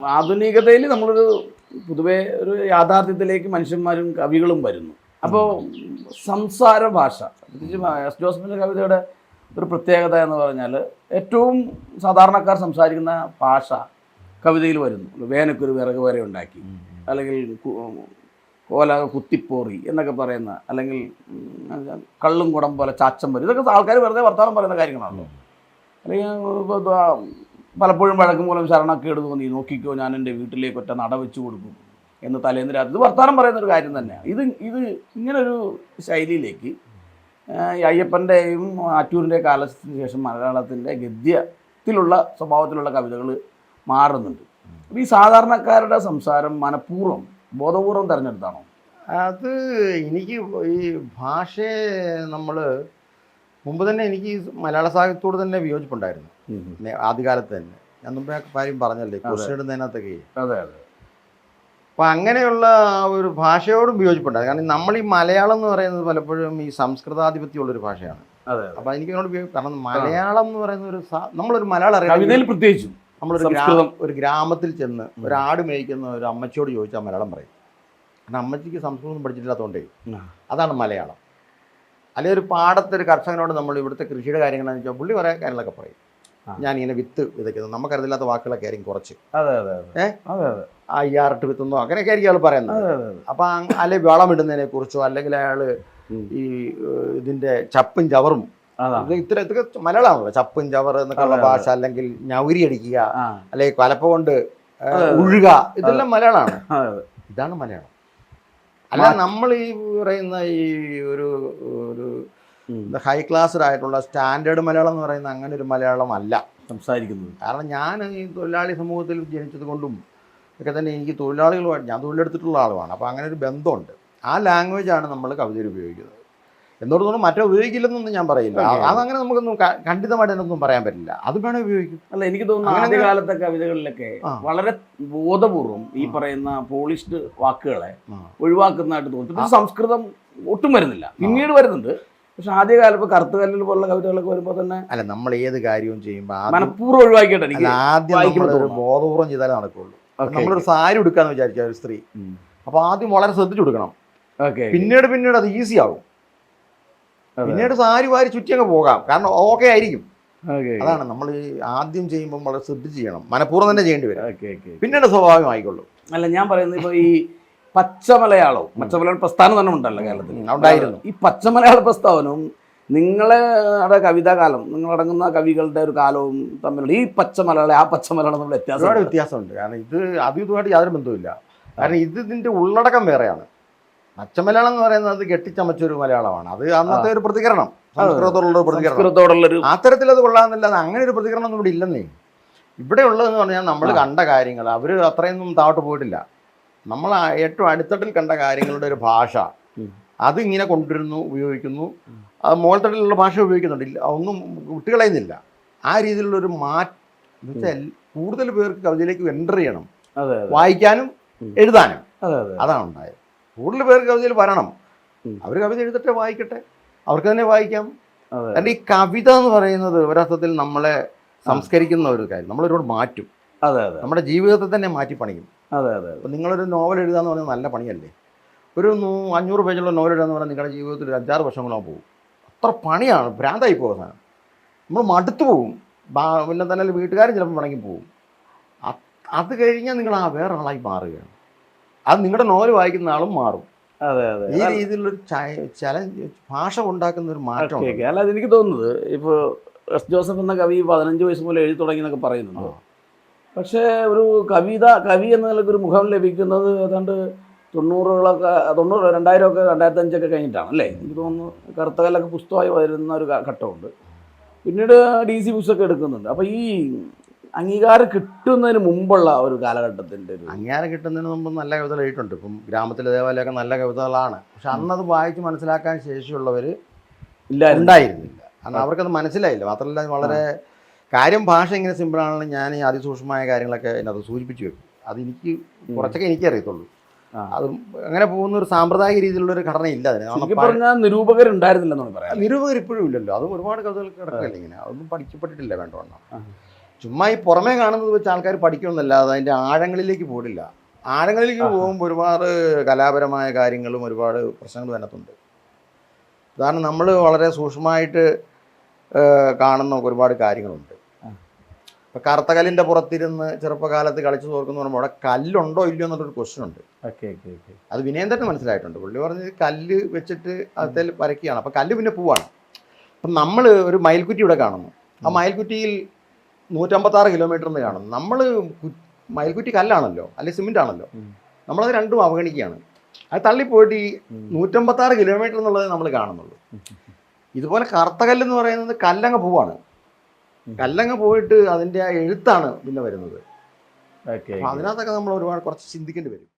ആധുനികതയിൽ നമ്മളൊരു പൊതുവെ ഒരു യാഥാർത്ഥ്യത്തിലേക്ക് മനുഷ്യന്മാരും കവികളും വരുന്നു. അപ്പോൾ സംസാര ഭാഷ, പ്രത്യേകിച്ച് എസ് ജോസഫിൻ്റെ കവിതയുടെ ഒരു പ്രത്യേകത എന്ന് പറഞ്ഞാൽ ഏറ്റവും സാധാരണക്കാർ സംസാരിക്കുന്ന ഭാഷ കവിതയിൽ വരുന്നു. വേനക്കൊരു വിറക് വരെ ഉണ്ടാക്കി, അല്ലെങ്കിൽ കോല കുത്തിപ്പോറി എന്നൊക്കെ പറയുന്ന, അല്ലെങ്കിൽ കള്ളും കുടം പോലെ ചാച്ചം വരും, ഇതൊക്കെ ആൾക്കാർ വെറുതെ വർത്തമാനം പറയുന്ന കാര്യങ്ങളാണല്ലോ. അല്ലെങ്കിൽ പലപ്പോഴും വഴക്ക് മൂലം ശരണക്കേട് തോന്നി, നോക്കിക്കോ ഞാൻ എൻ്റെ വീട്ടിലേക്ക് ഒറ്റ നട വെച്ച് കൊടുക്കും എന്ന് തലേന്ന് രാത്രി, ഇത് വർത്തമാനം പറയുന്നൊരു കാര്യം തന്നെയാണ്. ഇത് ഇങ്ങനൊരു ശൈലിയിലേക്ക് അയ്യപ്പൻ്റെയും ആറ്റൂരിൻ്റെ കാലത്തിന് ശേഷം മലയാളത്തിൻ്റെ ഗദ്യത്തിലുള്ള സ്വഭാവത്തിലുള്ള കവിതകൾ മാറുന്നുണ്ട്. അപ്പോൾ ഈ സാധാരണക്കാരുടെ സംസാരം മനഃപൂർവ്വം ബോധപൂർവം തിരഞ്ഞെടുത്താണോ? അത് എനിക്ക് ഈ ഭാഷയെ നമ്മൾ മുമ്പ് തന്നെ എനിക്ക് മലയാള സാഹിത്യത്തോട് തന്നെ വിയോജിപ്പുണ്ടായിരുന്നു. ആദ്യകാലത്ത് തന്നെ ഞാൻ മുമ്പേ കാര്യം പറഞ്ഞല്ലേ, ക്വസ്റ്റ്യൻ ഇടുന്നതിനകത്തൊക്കെ. അതെ അതെ. അപ്പം അങ്ങനെയുള്ള ഒരു ഭാഷയോടും വിയോജിപ്പുണ്ടായിരുന്നു. കാരണം നമ്മൾ ഈ മലയാളം എന്ന് പറയുന്നത് പലപ്പോഴും ഈ സംസ്കൃതാധിപത്യമുള്ളൊരു ഭാഷയാണ്. അതെ. അപ്പം എനിക്ക് കാരണം മലയാളം എന്ന് പറയുന്ന ഒരു നമ്മളൊരു മലയാളം കവിതയിൽ പ്രത്യേകിച്ചും ഒരു ഗ്രാമത്തിൽ ചെന്ന് ഒരാട് മേയ്ക്കുന്ന ഒരു അമ്മച്ചിയോട് ചോദിച്ചാൽ മലയാളം പറയും. കാരണം അമ്മച്ചിക്ക് സംസ്കൃതം പഠിച്ചിട്ടില്ലാത്തതുകൊണ്ടേ അതാണ് മലയാളം. അല്ലെങ്കിൽ ഒരു പാടത്തൊരു കർഷകനോട് നമ്മൾ ഇവിടുത്തെ കൃഷിയുടെ കാര്യങ്ങളെന്ന് വെച്ചാൽ പുള്ളി കുറേ കാര്യങ്ങളൊക്കെ പറയും. ഞാനിങ്ങനെ വിത്ത് വിതയ്ക്കുന്നു, നമുക്കറിയില്ലാത്ത വാക്കുകളൊക്കെ ആയിരിക്കും കുറച്ച്. അയ്യാറിട്ട് വിത്തുന്നോ അങ്ങനെയൊക്കെ ആയിരിക്കും അയാൾ പറയുന്നത്. അപ്പം അല്ലെങ്കിൽ വളമിടുന്നതിനെ കുറിച്ചോ, അല്ലെങ്കിൽ അയാൾ ഈ ഇതിൻ്റെ ചപ്പും ചവറും, ഇതൊക്കെ മലയാളമാണല്ലോ. ചപ്പും ചവർ എന്നൊക്കെയുള്ള ഭാഷ, അല്ലെങ്കിൽ ഞൗരി അടിക്കുക, അല്ലെങ്കിൽ കലപ്പ കൊണ്ട് ഉഴുക, ഇതെല്ലാം മലയാളമാണ്. ഇതാണ് മലയാളം. അല്ല നമ്മൾ ഈ പറയുന്ന ഈ ഒരു ഹൈ ക്ലാസ്ഡ് ആയിട്ടുള്ള സ്റ്റാൻഡേർഡ് മലയാളം എന്ന് പറയുന്ന അങ്ങനെ ഒരു മലയാളം അല്ല സംസാരിക്കുന്നത്. കാരണം ഞാൻ ഈ തൊഴിലാളി സമൂഹത്തിൽ ജനിച്ചത് കൊണ്ടും ഒക്കെ തന്നെ എനിക്ക് തൊഴിലാളികളുമായിട്ട് ഞാൻ തൊഴിലെടുത്തിട്ടുള്ള ആളുമാണ്. അപ്പോൾ അങ്ങനെ ഒരു ബന്ധമുണ്ട്. ആ ലാംഗ്വേജാണ് നമ്മൾ കവിതയിൽ ഉപയോഗിക്കുന്നത്. എന്നോടൊന്നും മറ്റേ ഉപയോഗിക്കില്ലെന്നൊന്നും ഞാൻ പറയില്ല. അതങ്ങനെ നമുക്കൊന്നും ഖണ്ഡിതമായിട്ട് എന്നൊന്നും പറയാൻ പറ്റില്ല. അത് വേണേൽ ഉപയോഗിക്കും. അല്ല, എനിക്ക് തോന്നുന്നു ആദ്യകാലത്തെ കവിതകളിലൊക്കെ വളരെ ബോധപൂർവം ഈ പറയുന്ന പോളിഷ്ഡ് വാക്കുകളെ ഒഴിവാക്കുന്നതായിട്ട് തോന്നുന്നു. സംസ്കൃതം ഒട്ടും വരുന്നില്ല, പിന്നീട് വരുന്നുണ്ട്. പക്ഷെ ആദ്യകാലം ഇപ്പോൾ കറുത്തുകല്ലിൽ പോലുള്ള കവിതകളൊക്കെ വരുമ്പോൾ തന്നെ അല്ല, നമ്മൾ ഏത് കാര്യവും ചെയ്യുമ്പോൾ മനഃപൂർവ്വം ഒഴിവാക്കിയിട്ട് ആദ്യം ബോധപൂർവ്വം ചെയ്താലേ നടക്കുള്ളൂ. നമ്മളൊരു സാരി ഉടുക്കാന്ന് വിചാരിച്ച ഒരു സ്ത്രീ, അപ്പോൾ ആദ്യം വളരെ ശ്രദ്ധിച്ചു കൊടുക്കണം. പിന്നീട് അത് ഈസി ആവും. പിന്നീട് സാരി വാരി ചുറ്റി അങ്ങ് പോകാം, കാരണം ഓക്കെ ആയിരിക്കും. അതാണ് നമ്മൾ ഈ ആദ്യം ചെയ്യുമ്പോൾ വളരെ ശ്രദ്ധിച്ച് ചെയ്യണം, മനഃപൂർവ്വം തന്നെ ചെയ്യേണ്ടി വരും. പിന്നീട് സ്വാഭാവികമായിക്കൊള്ളൂ. അല്ല, ഞാൻ പറയുന്നത് ഇപ്പോൾ ഈ പച്ചമലയാളവും പച്ചമലയാള പ്രസ്ഥാനം തന്നെ ഉണ്ടല്ലോ കേരളത്തിൽ, ഉണ്ടായിരുന്നു. ഈ പച്ചമലയാള പ്രസ്ഥാനവും നിങ്ങളുടെ കവിതാകാലം, നിങ്ങളടങ്ങുന്ന കവികളുടെ ഒരു കാലവും തമ്മിലുള്ള ഈ പച്ചമലയാളം ആ പച്ചമലയാളം തമ്മിൽ ഒരുപാട് വ്യത്യാസമുണ്ട്. കാരണം ഇതുമായിട്ട് യാതൊരു ബന്ധവുമില്ല. കാരണം ഇതിൻ്റെ ഉള്ളടക്കം വേറെയാണ്. പച്ചമലയാളം എന്ന് പറയുന്നത് കെട്ടിച്ചമച്ചൊരു മലയാളമാണ്. അത് അന്നത്തെ ഒരു പ്രതികരണം, സംസ്കൃതത്തോടുള്ള പ്രതികരണം. അത്തരത്തിലത് കൊള്ളാമെന്നില്ല. അങ്ങനെ ഒരു പ്രതികരണം ഒന്നും ഇവിടെ ഇല്ലെന്നേ. ഇവിടെ ഉള്ളതെന്ന് പറഞ്ഞാൽ നമ്മൾ കണ്ട കാര്യങ്ങൾ, അവർ അത്രയൊന്നും താഴോട്ട് പോയിട്ടില്ല. നമ്മൾ ഏറ്റവും അടിത്തട്ടിൽ കണ്ട കാര്യങ്ങളുടെ ഒരു ഭാഷ അതിങ്ങനെ കൊണ്ടുവരുന്നു, ഉപയോഗിക്കുന്നു. അത് മുകൾത്തട്ടിലുള്ള ഭാഷ ഉപയോഗിക്കുന്നുണ്ട്, ഒന്നും വിട്ടുകളയുന്നില്ല. ആ രീതിയിലുള്ളൊരു മാറ്റം എന്ന് വെച്ചാൽ കൂടുതൽ പേർക്ക് കവിതയിലേക്ക് എൻ്റർ ചെയ്യണം, വായിക്കാനും എഴുതാനും. അതാണ് ഉണ്ടായത്. കൂടുതൽ പേർക്ക് കവിതയിൽ വരണം. അവർ കവിത എഴുതട്ടെ, വായിക്കട്ടെ, അവർക്ക് തന്നെ വായിക്കാം. കാരണം ഈ കവിത എന്ന് പറയുന്നത് ഒരർത്ഥത്തിൽ നമ്മളെ സംസ്കരിക്കുന്ന ഒരു കാര്യം. നമ്മളൊരുപാട് മാറ്റും. നമ്മുടെ ജീവിതത്തെ തന്നെ മാറ്റി പണിയും. അപ്പോൾ നിങ്ങളൊരു നോവൽ എഴുതാന്ന് പറഞ്ഞാൽ നല്ല പണിയല്ലേ. ഒരു 500 പേജുള്ള നോവൽ എഴുതാന്ന് പറഞ്ഞാൽ നിങ്ങളുടെ ജീവിതത്തിൽ ഒരു 5-6 വർഷങ്ങളാകും പോകും. അത്ര പണിയാണ്, ഭ്രാന്തായി പോകുന്ന സാധനം. നമ്മൾ മടുത്തു പോകും. പിന്നെ തന്നെ വീട്ടുകാരും ചിലപ്പോൾ മടങ്ങി പോകും. അത് കഴിഞ്ഞാൽ നിങ്ങൾ വേറെ ആളായി മാറുകയാണ്. അത് നിങ്ങളുടെ നോവൽ വായിക്കുന്ന ആളും മാറും. ഈ രീതിയിലുള്ളൊരു ചലഞ്ച് ഭാഷ ഉണ്ടാക്കുന്ന ഒരു മാറ്റം. അല്ല, അതെനിക്ക് തോന്നുന്നത് ഇപ്പോൾ എസ് ജോസഫ് എന്ന കവി 15 വയസ്സ് മുതൽ എഴുതി തുടങ്ങി എന്നൊക്കെ പറയുന്നുണ്ട്. പക്ഷേ ഒരു കവി എന്ന നിലയ്ക്ക് ഒരു മുഖം ലഭിക്കുന്നത് ഏതാണ്ട് 90-കളൊക്കെ 2000-ഒക്കെ 2005-ഒക്കെ കഴിഞ്ഞിട്ടാണ് അല്ലേ? എനിക്ക് തോന്നുന്നു കറുത്തകല്ലൊക്കെ പുസ്തകമായി വരുന്ന ഒരു ഘട്ടമുണ്ട്. പിന്നീട് DC ബുക്സൊക്കെ എടുക്കുന്നുണ്ട്. അപ്പോൾ ഈ അംഗീകാരം കിട്ടുന്നതിന് മുമ്പുള്ള ഒരു കാലഘട്ടത്തിൻ്റെ ഒരു അംഗീകാരം കിട്ടുന്നതിന് മുമ്പ് നല്ല കവിതകൾ എഴുതിയിട്ടുണ്ട്. ഇപ്പം ഗ്രാമത്തിലെ ദേവാലയമൊക്കെ നല്ല കവിതകളാണ്. പക്ഷെ അന്നത് വായിച്ച് മനസ്സിലാക്കാൻ ശേഷിയുള്ളവർ ഉണ്ടായിരുന്നില്ല. കാരണം അവർക്കത് മനസ്സിലായില്ല. മാത്രമല്ല വളരെ കാര്യം ഭാഷ ഇങ്ങനെ സിമ്പിളാണെന്ന് ഞാൻ ഈ അതിസൂക്ഷ്മമായ കാര്യങ്ങളൊക്കെ അതിനകത്ത് സൂചിപ്പിച്ച് വെക്കും. അതെനിക്ക് കുറച്ചൊക്കെ എനിക്കറിയത്തുള്ളൂ. അത് അങ്ങനെ പോകുന്ന ഒരു സാമ്പ്രദായിക രീതിയിലുള്ളൊരു ഘടനയില്ല അതിന്. നിരൂപകരുണ്ടായിരുന്നില്ലെന്നാണ് പറയാം. നിരൂപകർ ഇപ്പോഴും ഇല്ലല്ലോ. അത് ഒരുപാട് കവിതകൾ കിടക്കില്ല ഇങ്ങനെ. അതൊന്നും പഠിക്കപ്പെട്ടിട്ടില്ല വേണ്ടവണ്ണം. ചുമ്മാ ഈ പുറമേ കാണുന്നത് വെച്ച് ആൾക്കാർ പഠിക്കുമെന്നല്ലാതെ അതിൻ്റെ ആഴങ്ങളിലേക്ക് പോയിട്ടില്ല. ആഴങ്ങളിലേക്ക് പോകുമ്പോൾ ഒരുപാട് കലാപരമായ കാര്യങ്ങളും ഒരുപാട് പ്രശ്നങ്ങളും അതിനകത്തുണ്ട്. ഉദാഹരണം നമ്മൾ വളരെ സൂക്ഷ്മമായിട്ട് കാണുന്ന ഒരുപാട് കാര്യങ്ങളുണ്ട്. ഇപ്പം കറുത്തകല്ലിൻ്റെ പുറത്തിരുന്ന് ചെറുപ്പകാലത്ത് കളിച്ചു തോർക്കുന്നു പറയുമ്പോൾ അവിടെ കല്ലുണ്ടോ ഇല്ലയോ എന്നുള്ളൊരു ക്വസ്റ്റ്യൻ ഉണ്ട്. അത് വിനേന്ദ്രന് മനസ്സിലായിട്ടുണ്ട്. പുള്ളി പറഞ്ഞത് കല്ല് വെച്ചിട്ട് അതിൽ വരയ്ക്കുകയാണ്. അപ്പം കല്ല് പിന്നെ പൂവാണ്. അപ്പം നമ്മൾ ഒരു മയിൽക്കുറ്റി ഇവിടെ കാണുന്നു. ആ മയിൽക്കുറ്റിയിൽ 156 കിലോമീറ്റർ എന്ന് കാണുന്നു. നമ്മൾ മയിൽക്കുറ്റി കല്ലാണല്ലോ, അല്ലെങ്കിൽ സിമെൻ്റ് ആണല്ലോ. നമ്മളത് രണ്ടും അവഗണിക്കുകയാണ്. അത് തള്ളിപ്പോയിട്ട് ഈ 156 കിലോമീറ്റർ എന്നുള്ളത് നമ്മൾ കാണുന്നുള്ളൂ. ഇതുപോലെ കറുത്തകല്ലെന്ന് പറയുന്നത് കല്ലങ്ങ് പൂവാണ്. കല്ലങ്ങ് പോയിട്ട് അതിൻ്റെ ആ എഴുത്താണ് പിന്നെ വരുന്നത്. അതിനകത്തൊക്കെ നമ്മൾ ഒരുപാട് കുറച്ച് ചിന്തിക്കേണ്ടി വരും.